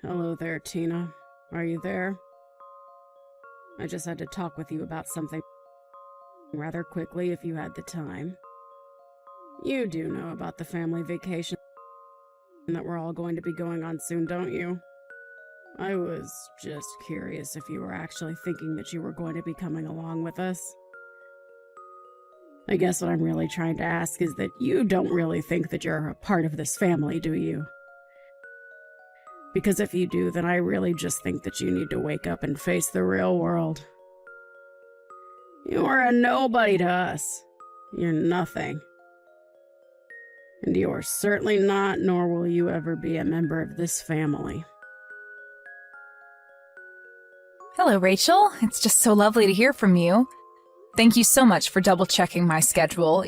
Hello there, Tina. Are you there? I just had to talk with you about something rather quickly if you had the time. You do know about the family vacation that we're all going to be going on soon, don't you? I was just curious if you were actually thinking that you were going to be coming along with us. I guess what I'm really trying to ask is that you don't really think that you're a part of this family, do you? Because if you do, then I really just think that you need to wake up and face the real world. You are a nobody to us. You're nothing. And you are certainly not, nor will you ever be a member of this family. Hello, Rachel. It's just so lovely to hear from you. Thank you so much for double-checking my schedule.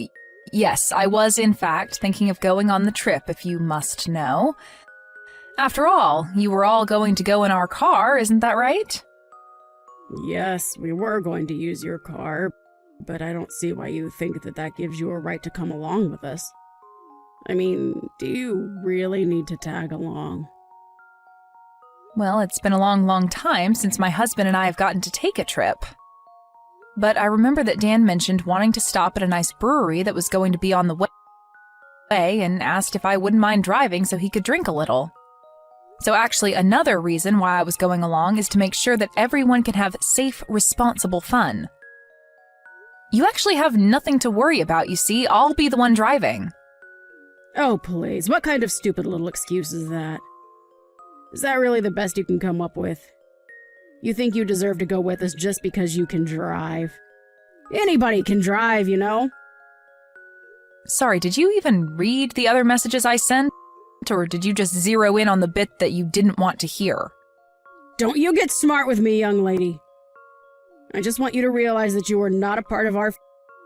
Yes, I was, in fact, thinking of going on the trip, if you must know. After all, you were all going to go in our car, isn't that right? Yes, we were going to use your car, but I don't see why you think that that gives you a right to come along with us. I mean, do you really need to tag along? Well, it's been a long, long time since my husband and I have gotten to take a trip. But I remember that Dan mentioned wanting to stop at a nice brewery that was going to be on the way and asked if I wouldn't mind driving so he could drink a little. So actually, another reason why I was going along is to make sure that everyone can have safe, responsible fun. You actually have nothing to worry about, you see. I'll be the one driving. Oh, please. What kind of stupid little excuse is that? Is that really the best you can come up with? You think you deserve to go with us just because you can drive? Anybody can drive, you know? Sorry, did you even read the other messages I sent? Or did you just zero in on the bit that you didn't want to hear? Don't you get smart with me, young lady. I just want you to realize that you are not a part of our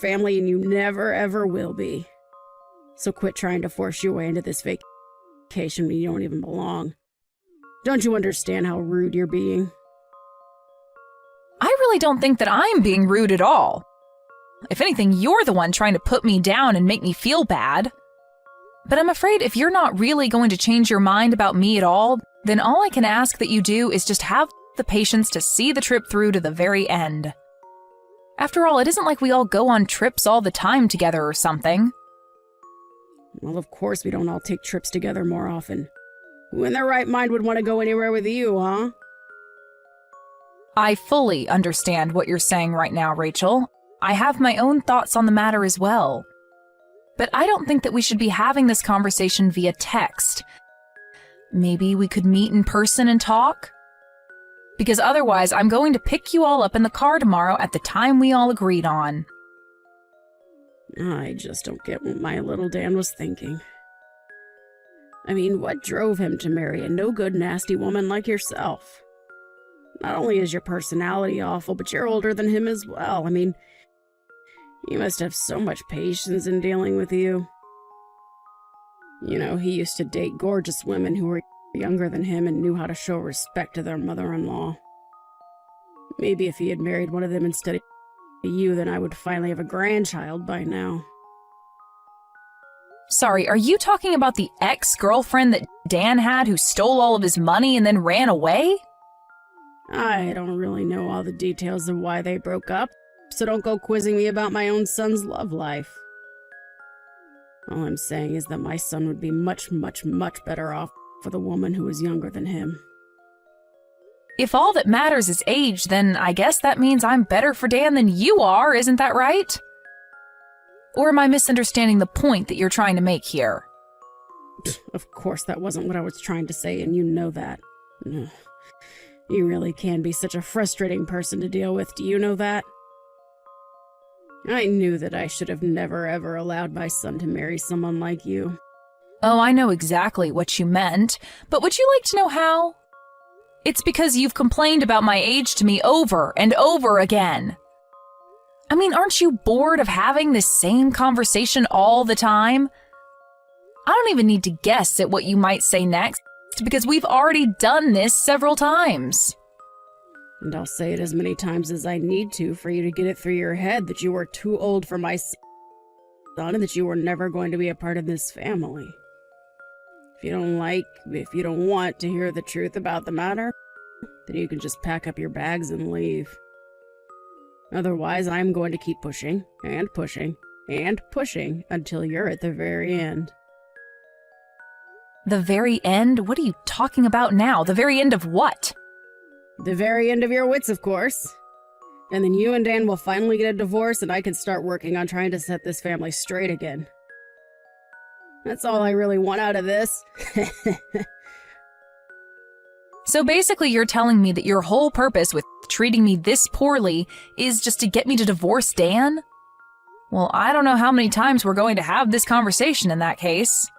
family and you never ever will be. So quit trying to force your way into this vacation when you don't even belong. Don't you understand how rude you're being? I really don't think that I'm being rude at all. If anything, you're the one trying to put me down and make me feel bad. But I'm afraid if you're not really going to change your mind about me at all, then all I can ask that you do is just have the patience to see the trip through to the very end. After all, it isn't like we all go on trips all the time together or something. Well, of course we don't all take trips together more often. Who in their right mind would want to go anywhere with you, huh? I fully understand what you're saying right now, Rachel. I have my own thoughts on the matter as well. But I don't think that we should be having this conversation via text. Maybe we could meet in person and talk? Because otherwise, I'm going to pick you all up in the car tomorrow at the time we all agreed on. I just don't get what my little Dan was thinking. I mean, what drove him to marry a no-good, nasty woman like yourself? Not only is your personality awful, but you're older than him as well. I mean, he must have so much patience in dealing with you. You know, he used to date gorgeous women who were younger than him and knew how to show respect to their mother-in-law. Maybe if he had married one of them instead of you, then I would finally have a grandchild by now. Sorry, are you talking about the ex-girlfriend that Dan had who stole all of his money and then ran away? I don't really know all the details of why they broke up, so don't go quizzing me about my own son's love life. All I'm saying is that my son would be much, much, much better off with a woman who was younger than him. If all that matters is age, then I guess that means I'm better for Dan than you are, isn't that right? Or am I misunderstanding the point that you're trying to make here? Of course that wasn't what I was trying to say, and you know that. Ugh. You really can be such a frustrating person to deal with, do you know that? I knew that I should have never ever allowed my son to marry someone like you. Oh, I know exactly what you meant, but would you like to know how? It's because you've complained about my age to me over and over again. I mean, aren't you bored of having this same conversation all the time? I don't even need to guess at what you might say next, because we've already done this several times. And I'll say it as many times as I need to for you to get it through your head that you are too old for my son and that you were never going to be a part of this family. If you don't want to hear the truth about the matter, then you can just pack up your bags and leave. Otherwise, I'm going to keep pushing and pushing and pushing until you're at the very end. The very end? What are you talking about now? The very end of what? The very end of your wits, of course. And then you and Dan will finally get a divorce and I can start working on trying to set this family straight again. That's all I really want out of this. So basically you're telling me that your whole purpose with treating me this poorly is just to get me to divorce Dan? Well, I don't know how many times we're going to have this conversation in that case.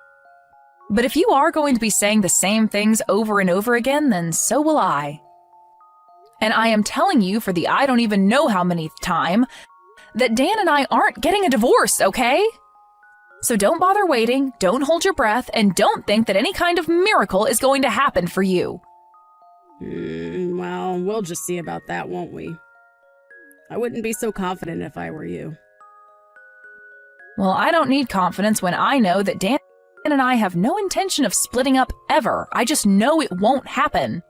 But if you are going to be saying the same things over and over again, then so will I. And I am telling you for the I don't even know how many time that Dan and I aren't getting a divorce, okay? So don't bother waiting, don't hold your breath, and don't think that any kind of miracle is going to happen for you. Well, we'll just see about that, won't we? I wouldn't be so confident if I were you. Well, I don't need confidence when I know that Dan and I have no intention of splitting up ever. I just know it won't happen.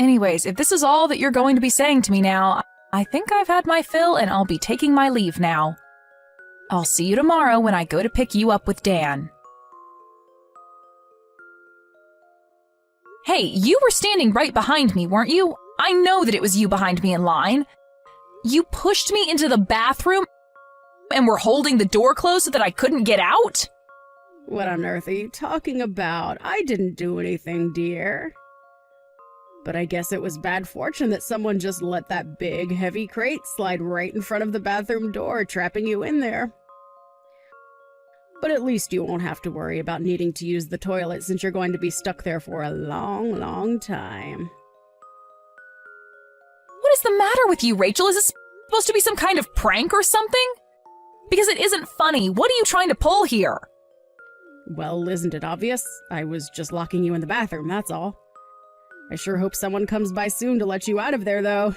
Anyways, if this is all that you're going to be saying to me now, I think I've had my fill and I'll be taking my leave now. I'll see you tomorrow when I go to pick you up with Dan. Hey, you were standing right behind me, weren't you? I know that it was you behind me in line. You pushed me into the bathroom and were holding the door closed so that I couldn't get out? What on earth are you talking about? I didn't do anything, dear. But I guess it was bad fortune that someone just let that big, heavy crate slide right in front of the bathroom door, trapping you in there. But at least you won't have to worry about needing to use the toilet since you're going to be stuck there for a long, long time. What is the matter with you, Rachel? Is this supposed to be some kind of prank or something? Because it isn't funny. What are you trying to pull here? Well, isn't it obvious? I was just locking you in the bathroom, that's all. I sure hope someone comes by soon to let you out of there, though.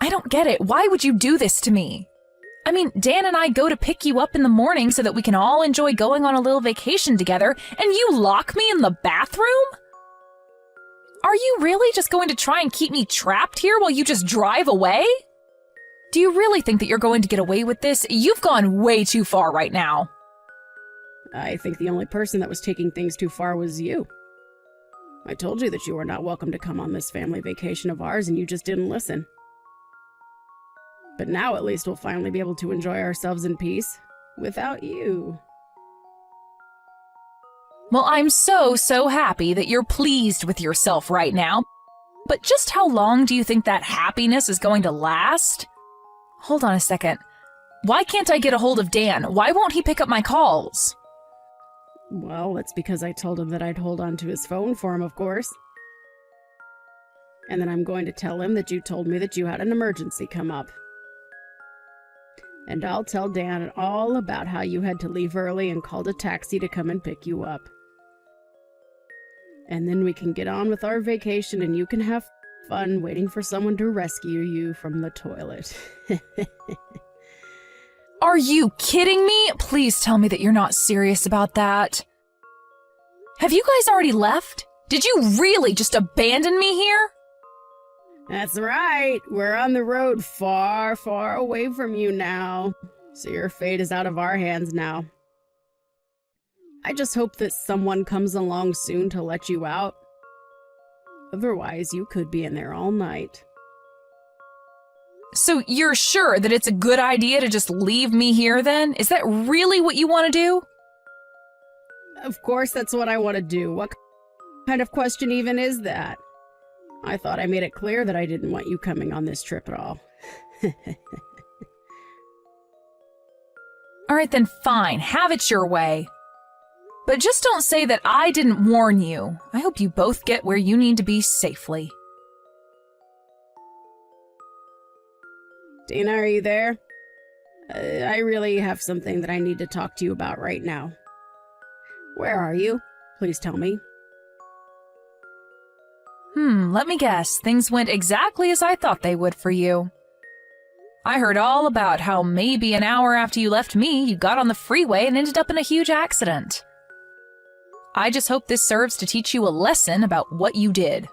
I don't get it. Why would you do this to me? I mean, Dan and I go to pick you up in the morning so that we can all enjoy going on a little vacation together, and you lock me in the bathroom? Are you really just going to try and keep me trapped here while you just drive away? Do you really think that you're going to get away with this? You've gone way too far right now. I think the only person that was taking things too far was you. I told you that you were not welcome to come on this family vacation of ours, and you just didn't listen. But now at least we'll finally be able to enjoy ourselves in peace, without you. Well, I'm so happy that you're pleased with yourself right now. But just how long do you think that happiness is going to last? Hold on a second. Why can't I get a hold of Dan? Why won't he pick up my calls? Well, that's because I told him that I'd hold on to his phone for him, of course. And then I'm going to tell him that you told me that you had an emergency come up. And I'll tell Dan all about how you had to leave early and called a taxi to come and pick you up. And then we can get on with our vacation and you can have fun waiting for someone to rescue you from the toilet. Are you kidding me? Please tell me that you're not serious about that. Have you guys already left? Did you really just abandon me here? That's right. We're on the road far, far away from you now. So your fate is out of our hands now. I just hope that someone comes along soon to let you out. Otherwise, you could be in there all night. So you're sure that it's a good idea to just leave me here then? Is that really what you want to do? Of course, that's what I want to do. What kind of question even is that? I thought I made it clear that I didn't want you coming on this trip at all. All right, then fine. Have it your way. But just don't say that I didn't warn you. I hope you both get where you need to be safely. Dana, are you there? I really have something that I need to talk to you about right now. Where are you? Please tell me. Let me guess. Things went exactly as I thought they would for you. I heard all about how maybe an hour after you left me, you got on the freeway and ended up in a huge accident. I just hope this serves to teach you a lesson about what you did.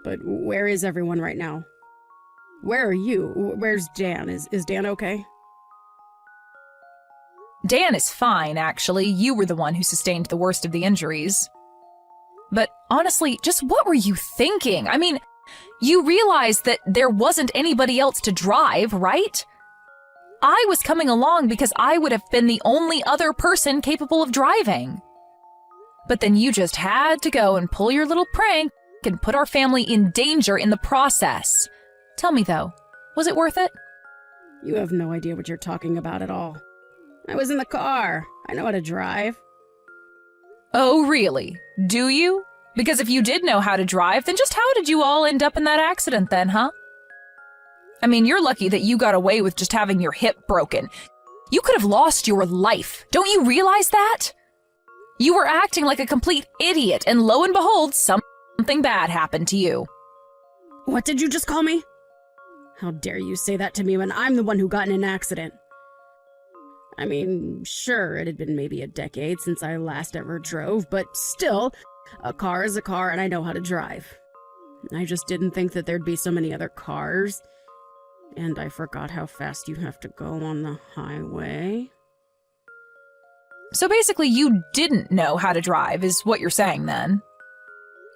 But where is everyone right now? Where are you? Where's Dan? Is Dan okay? Dan is fine, actually. You were the one who sustained the worst of the injuries. But honestly, just what were you thinking? I mean, you realized that there wasn't anybody else to drive, right? I was coming along because I would have been the only other person capable of driving. But then you just had to go and pull your little prank and put our family in danger in the process. Tell me though, was it worth it? You have no idea what you're talking about at all. I was in the car. I know how to drive. Oh, really? Do you? Because if you did know how to drive, then just how did you all end up in that accident then, huh? I mean, you're lucky that you got away with just having your hip broken. You could have lost your life. Don't you realize that? You were acting like a complete idiot, and lo and behold, something bad happened to you. What did you just call me? How dare you say that to me when I'm the one who got in an accident? I mean, sure, it had been maybe a decade since I last ever drove, but still, a car is a car and I know how to drive. I just didn't think that there'd be so many other cars. And I forgot how fast you have to go on the highway. So basically, you didn't know how to drive, is what you're saying then.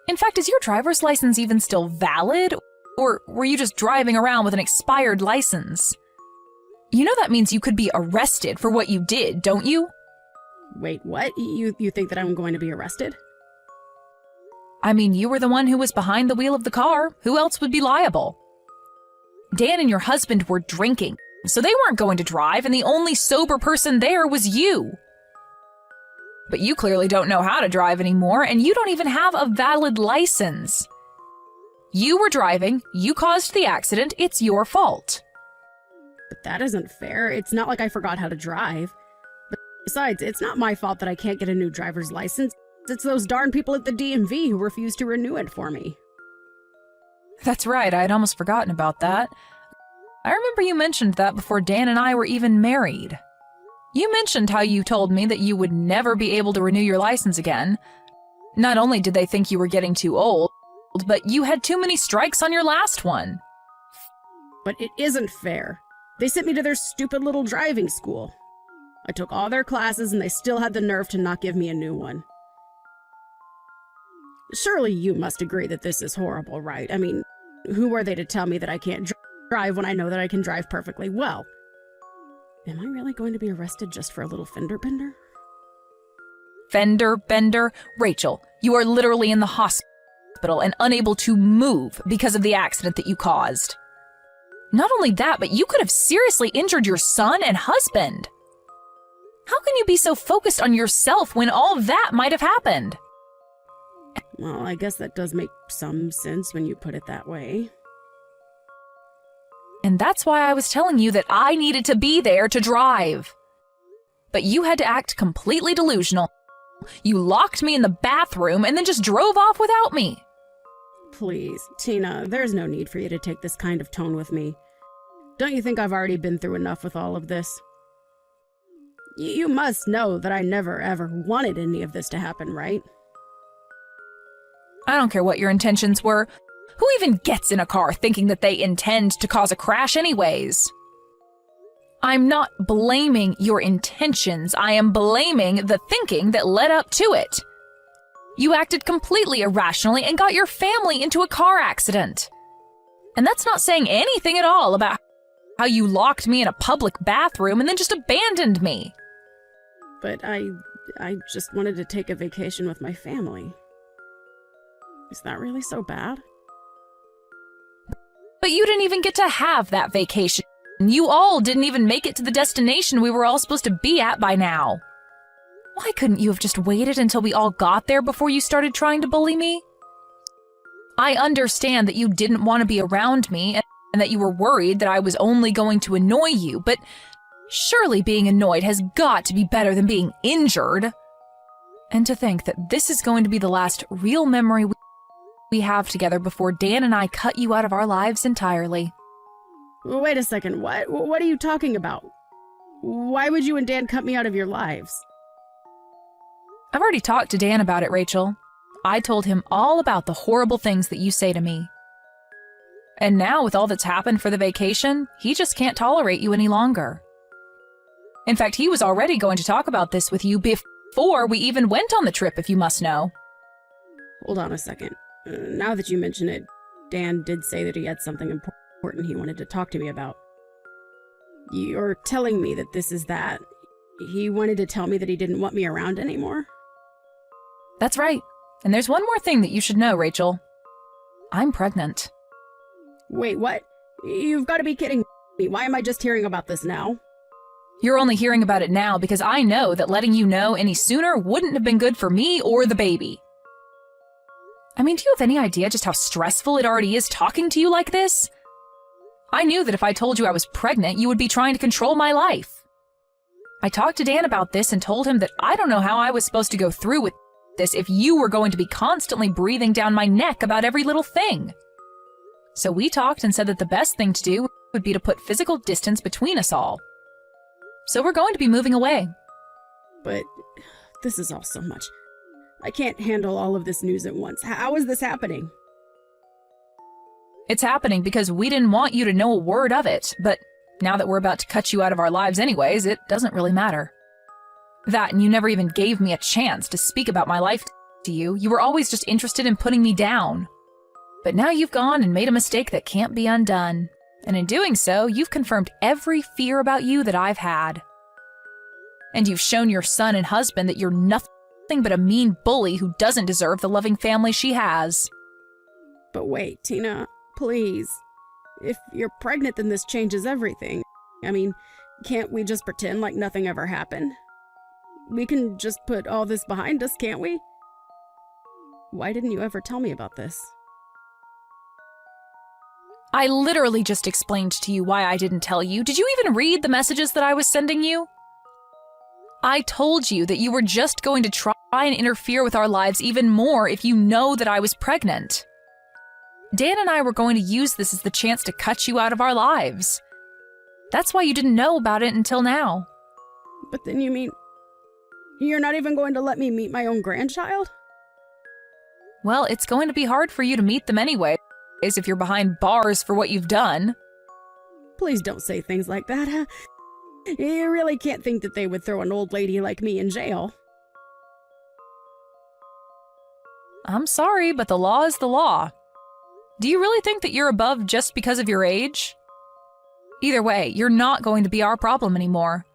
In fact, is your driver's license even still valid? Or were you just driving around with an expired license? You know that means you could be arrested for what you did, don't you? Wait, what? You think that I'm going to be arrested? I mean, you were the one who was behind the wheel of the car. Who else would be liable? Dan and your husband were drinking, so they weren't going to drive, and the only sober person there was you. But you clearly don't know how to drive anymore, and you don't even have a valid license. You were driving, you caused the accident, it's your fault. But that isn't fair. It's not like I forgot how to drive. But besides, it's not my fault that I can't get a new driver's license. It's those darn people at the DMV who refuse to renew it for me. That's right, I'd almost forgotten about that. I remember you mentioned that before Dan and I were even married. You mentioned how you told me that you would never be able to renew your license again. Not only did they think you were getting too old, but you had too many strikes on your last one. But it isn't fair. They sent me to their stupid little driving school. I took all their classes and they still had the nerve to not give me a new one. Surely you must agree that this is horrible, right? I mean, who are they to tell me that I can't drive when I know that I can drive perfectly well? Am I really going to be arrested just for a little fender bender? Fender bender? Rachel, you are literally in the hospital and unable to move because of the accident that you caused. Not only that, but you could have seriously injured your son and husband. How can you be so focused on yourself when all that might have happened? Well, I guess that does make some sense when you put it that way. And that's why I was telling you that I needed to be there to drive. But you had to act completely delusional. You locked me in the bathroom and then just drove off without me. Please, Tina, there's no need for you to take this kind of tone with me. Don't you think I've already been through enough with all of this? You must know that I never ever wanted any of this to happen, right? I don't care what your intentions were. Who even gets in a car thinking that they intend to cause a crash anyways? I'm not blaming your intentions. I am blaming the thinking that led up to it. You acted completely irrationally and got your family into a car accident. And that's not saying anything at all about how you locked me in a public bathroom and then just abandoned me. But I just wanted to take a vacation with my family. Is that really so bad? But you didn't even get to have that vacation. You all didn't even make it to the destination we were all supposed to be at by now. Why couldn't you have just waited until we all got there before you started trying to bully me? I understand that you didn't want to be around me and that you were worried that I was only going to annoy you, but surely being annoyed has got to be better than being injured. And to think that this is going to be the last real memory we have together before Dan and I cut you out of our lives entirely. Wait a second, what? What are you talking about? Why would you and Dan cut me out of your lives? I've already talked to Dan about it, Rachel. I told him all about the horrible things that you say to me. And now, with all that's happened for the vacation, he just can't tolerate you any longer. In fact, he was already going to talk about this with you before we even went on the trip, if you must know. Hold on a second. Now that you mention it, Dan did say that he had something important he wanted to talk to me about. You're telling me that this is that. He wanted to tell me that he didn't want me around anymore? That's right. And there's one more thing that you should know, Rachel. I'm pregnant. Wait, what? You've got to be kidding me. Why am I just hearing about this now? You're only hearing about it now because I know that letting you know any sooner wouldn't have been good for me or the baby. I mean, do you have any idea just how stressful it already is talking to you like this? I knew that if I told you I was pregnant, you would be trying to control my life. I talked to Dan about this and told him that I don't know how I was supposed to go through with this if you were going to be constantly breathing down my neck about every little thing. So we talked and said that the best thing to do would be to put physical distance between us all. So we're going to be moving away. But this is all so much. I can't handle all of this news at once. How is this happening? It's happening because we didn't want you to know a word of it, but now that we're about to cut you out of our lives anyways, it doesn't really matter. That, and you never even gave me a chance to speak about my life to you. You were always just interested in putting me down. But now you've gone and made a mistake that can't be undone. And in doing so, you've confirmed every fear about you that I've had. And you've shown your son and husband that you're nothing but a mean bully who doesn't deserve the loving family she has. But wait, Tina, please. If you're pregnant, then this changes everything. I mean, can't we just pretend like nothing ever happened? We can just put all this behind us, can't we? Why didn't you ever tell me about this? I literally just explained to you why I didn't tell you. Did you even read the messages that I was sending you? I told you that you were just going to try and interfere with our lives even more if you know that I was pregnant. Dan and I were going to use this as the chance to cut you out of our lives. That's why you didn't know about it until now. But then you mean you're not even going to let me meet my own grandchild? Well, it's going to be hard for you to meet them anyway, if you're behind bars for what you've done. Please don't say things like that. You really can't think that they would throw an old lady like me in jail. I'm sorry, but the law is the law. Do you really think that you're above just because of your age? Either way, you're not going to be our problem anymore.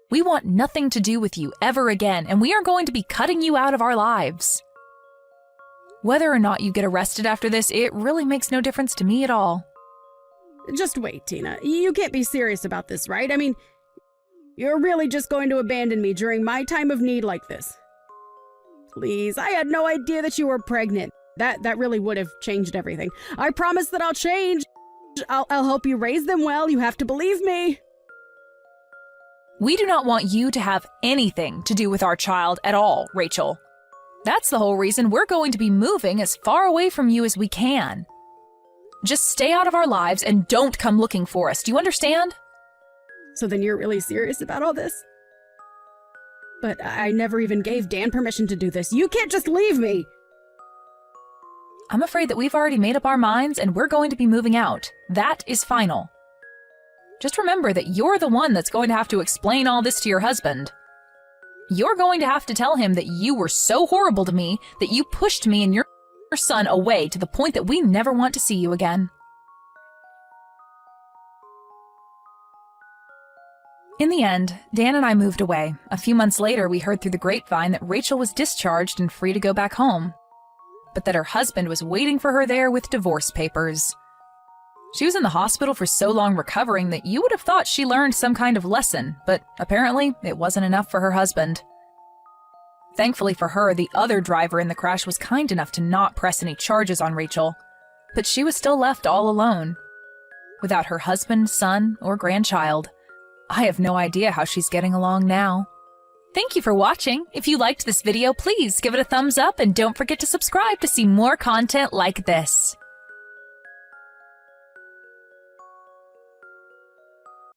We want nothing to do with you ever again, and we are going to be cutting you out of our lives. Whether or not you get arrested after this, it really makes no difference to me at all. Just wait, Tina. You can't be serious about this, right? I mean, you're really just going to abandon me during my time of need like this? Please, I had no idea that you were pregnant. That really would have changed everything. I promise that I'll change. I'll help you raise them well. You have to believe me. We do not want you to have anything to do with our child at all, Rachel. That's the whole reason we're going to be moving as far away from you as we can. Just stay out of our lives and don't come looking for us. Do you understand? So then you're really serious about all this? But I never even gave Dan permission to do this. You can't just leave me! I'm afraid that we've already made up our minds and we're going to be moving out. That is final. Just remember that you're the one that's going to have to explain all this to your husband. You're going to have to tell him that you were so horrible to me that you pushed me and your son away to the point that we never want to see you again. In the end, Dan and I moved away. A few months later, we heard through the grapevine that Rachel was discharged and free to go back home, but that her husband was waiting for her there with divorce papers. She was in the hospital for so long recovering that you would have thought she learned some kind of lesson, but apparently it wasn't enough for her husband. Thankfully for her, the other driver in the crash was kind enough to not press any charges on Rachel, but she was still left all alone, without her husband, son, or grandchild. I have no idea how she's getting along now. Thank you for watching. If you liked this video, please give it a thumbs up and don't forget to subscribe to see more content like this.